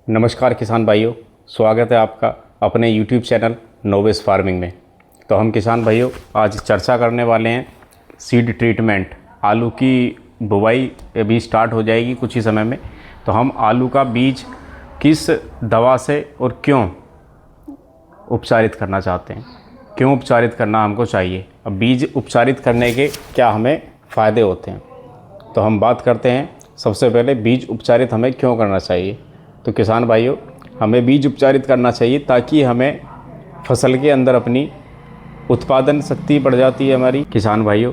नमस्कार किसान भाइयों, स्वागत है आपका अपने YouTube चैनल नोवेस फार्मिंग में। तो हम किसान भाइयों आज चर्चा करने वाले हैं सीड ट्रीटमेंट। आलू की बुवाई अभी स्टार्ट हो जाएगी कुछ ही समय में। तो हम आलू का बीज किस दवा से और क्यों उपचारित करना चाहते हैं, क्यों उपचारित करना हमको चाहिए, अब बीज उपचारित करने के क्या हमें फ़ायदे होते हैं। तो हम बात करते हैं सबसे पहले बीज उपचारित हमें क्यों करना चाहिए। तो किसान भाइयों, हमें बीज उपचारित करना चाहिए ताकि हमें फसल के अंदर अपनी उत्पादन शक्ति बढ़ जाती है हमारी। किसान भाइयों,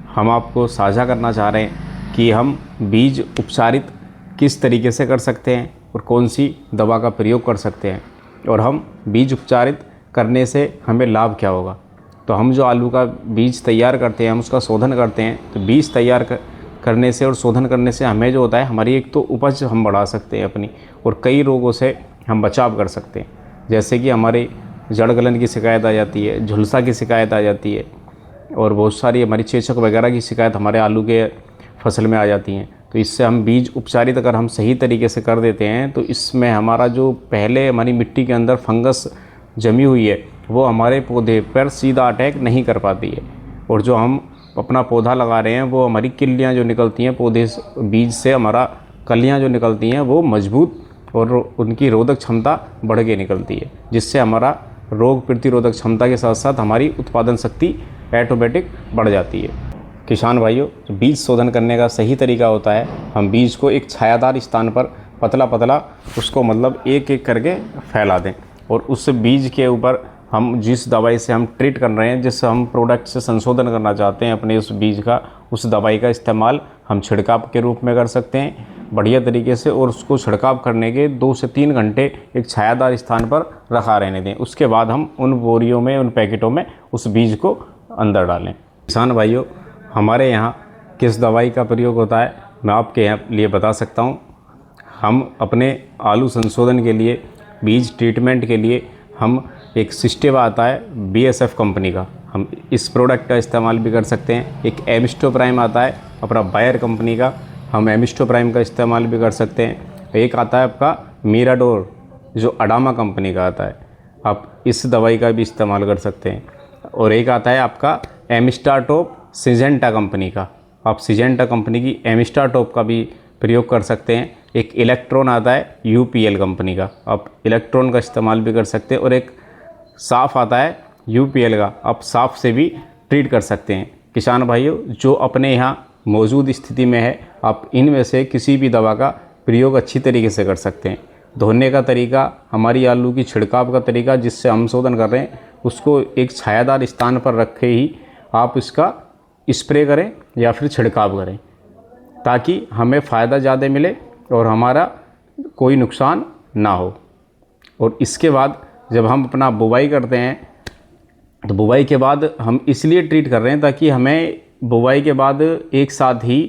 हम आपको साझा करना चाह रहे हैं कि हम बीज उपचारित किस तरीके से कर सकते हैं और कौन सी दवा का प्रयोग कर सकते हैं, और हम बीज उपचारित करने से हमें लाभ क्या होगा। तो हम जो आलू का बीज तैयार करते हैं, हम उसका शोधन करते हैं। तो बीज तैयार करने से और शोधन करने से हमें जो होता है, हमारी एक तो उपज हम बढ़ा सकते हैं अपनी, और कई रोगों से हम बचाव कर सकते हैं। जैसे कि हमारी जड़ गलन की शिकायत आ जाती है, झुलसा की शिकायत आ जाती है, और बहुत सारी हमारी चेचक वगैरह की शिकायत हमारे आलू के फसल में आ जाती हैं। तो इससे हम बीज उपचारित अगर हम सही तरीके से कर देते हैं तो इसमें हमारा जो पहले हमारी मिट्टी के अंदर फंगस जमी हुई है वो हमारे पौधे पर सीधा अटैक नहीं कर पाती है, और जो हम अपना पौधा लगा रहे हैं वो हमारी किल्लियाँ जो निकलती हैं पौधे बीज से, हमारा कलियाँ जो निकलती हैं वो मजबूत और उनकी रोधक क्षमता बढ़ के निकलती है, जिससे हमारा रोग प्रतिरोधक क्षमता के साथ साथ हमारी उत्पादन शक्ति ऑटोमेटिक बढ़ जाती है। किसान भाइयों, बीज शोधन करने का सही तरीका होता है, हम बीज को एक छायादार स्थान पर पतला पतला उसको मतलब एक एक करके फैला दें, और उस बीज के ऊपर हम जिस दवाई से हम ट्रीट कर रहे हैं, जिस हम प्रोडक्ट से संशोधन करना चाहते हैं अपने उस बीज का, उस दवाई का इस्तेमाल हम छिड़काव के रूप में कर सकते हैं बढ़िया तरीके से। और उसको छिड़काव करने के 2 से 3 घंटे एक छायादार स्थान पर रखा रहने दें। उसके बाद हम उन बोरियों में, उन पैकेटों में उस बीज को अंदर डालें। किसान भाइयों, हमारे यहाँ किस दवाई का प्रयोग होता है मैं आपके यहाँ लिए बता सकता हूँ। हम अपने आलू संशोधन के लिए, बीज ट्रीटमेंट के लिए हम एक सिस्टेवा आता है BSF कंपनी का, हम इस प्रोडक्ट का इस्तेमाल भी कर सकते हैं। एक एमिस्टोप्राइम आता है अपना बायर कंपनी का, हम एमिस्टोप्राइम का इस्तेमाल भी कर सकते हैं। एक आता है आपका मीराडोर जो अडामा कंपनी का आता है, आप इस दवाई का भी इस्तेमाल कर सकते हैं। और एक आता है आपका एमिस्टाटॉप सिजेंटा कंपनी का, आप सिजेंटा कंपनी की एमिस्टाटॉप का भी प्रयोग कर सकते हैं। एक इलेक्ट्रॉन आता है UPL कंपनी का, आप इलेक्ट्रॉन का इस्तेमाल भी कर सकते हैं। और एक साफ़ आता है UPL का, आप साफ़ से भी ट्रीट कर सकते हैं। किसान भाइयों, जो अपने यहाँ मौजूद स्थिति में है, आप इनमें से किसी भी दवा का प्रयोग अच्छी तरीके से कर सकते हैं। धोने का तरीका, हमारी आलू की छिड़काव का तरीका जिससे हम शोधन कर रहे हैं, उसको एक छायादार स्थान पर रखे ही आप इसका स्प्रे करें या फिर छिड़काव करें, ताकि हमें फ़ायदा ज़्यादा मिले और हमारा कोई नुकसान ना हो। और इसके बाद जब हम अपना बुवाई करते हैं, तो बुवाई के बाद हम इसलिए ट्रीट कर रहे हैं ताकि हमें बुवाई के बाद एक साथ ही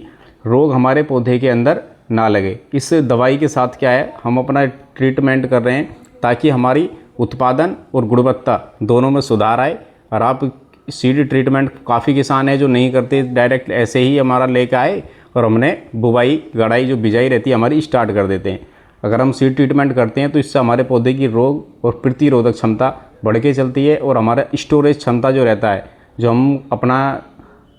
रोग हमारे पौधे के अंदर ना लगे। इस दवाई के साथ क्या है, हम अपना ट्रीटमेंट कर रहे हैं ताकि हमारी उत्पादन और गुणवत्ता दोनों में सुधार आए। और आप सीड ट्रीटमेंट काफ़ी किसान है जो नहीं करते, डायरेक्ट ऐसे ही हमारा लेके आए और हमने बुवाई, गड़ाई, जो बिजाई रहती है हमारी स्टार्ट कर देते हैं। अगर हम सीड ट्रीटमेंट करते हैं तो इससे हमारे पौधे की रोग और प्रतिरोधक क्षमता बढ़ के चलती है, और हमारा स्टोरेज क्षमता जो रहता है, जो हम अपना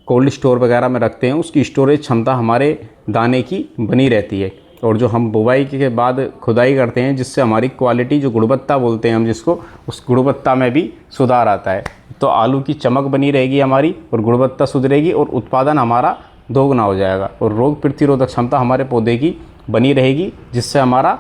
कोल्ड स्टोर वगैरह में रखते हैं, उसकी स्टोरेज क्षमता हमारे दाने की बनी रहती है। और जो हम बुवाई के बाद खुदाई करते हैं, जिससे हमारी क्वालिटी, जो गुणवत्ता बोलते हैं हम जिसको, उस गुणवत्ता में भी सुधार आता है। तो आलू की चमक बनी रहेगी हमारी, और गुणवत्ता सुधरेगी, और उत्पादन हमारा दोगुना हो जाएगा, और रोग प्रतिरोधक क्षमता हमारे पौधे की बनी रहेगी, जिससे हमारा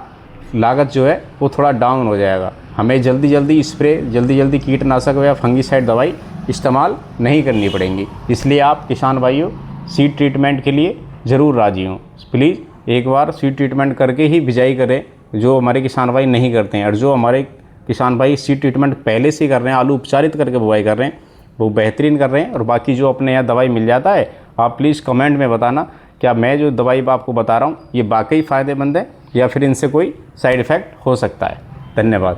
लागत जो है वो थोड़ा डाउन हो जाएगा। हमें जल्दी जल्दी कीटनाशक या फंगीसाइड दवाई इस्तेमाल नहीं करनी पड़ेंगी। इसलिए आप किसान भाइयों सीड ट्रीटमेंट के लिए ज़रूर राजी हों। प्लीज़ एक बार सीड ट्रीटमेंट करके ही बिजाई करें, जो हमारे किसान भाई नहीं करते हैं। और जो हमारे किसान भाई सीड ट्रीटमेंट पहले से कर रहे हैं, आलू उपचारित करके बुवाई कर रहे हैं, वो बेहतरीन कर रहे हैं। और बाकी जो अपने यहाँ दवाई मिल जाता है, आप प्लीज़ कमेंट में बताना क्या मैं जो दवाई आपको बता रहा हूँ ये वाकई फ़ायदेमंद है या फिर इनसे कोई साइड इफ़ेक्ट हो सकता है। धन्यवाद।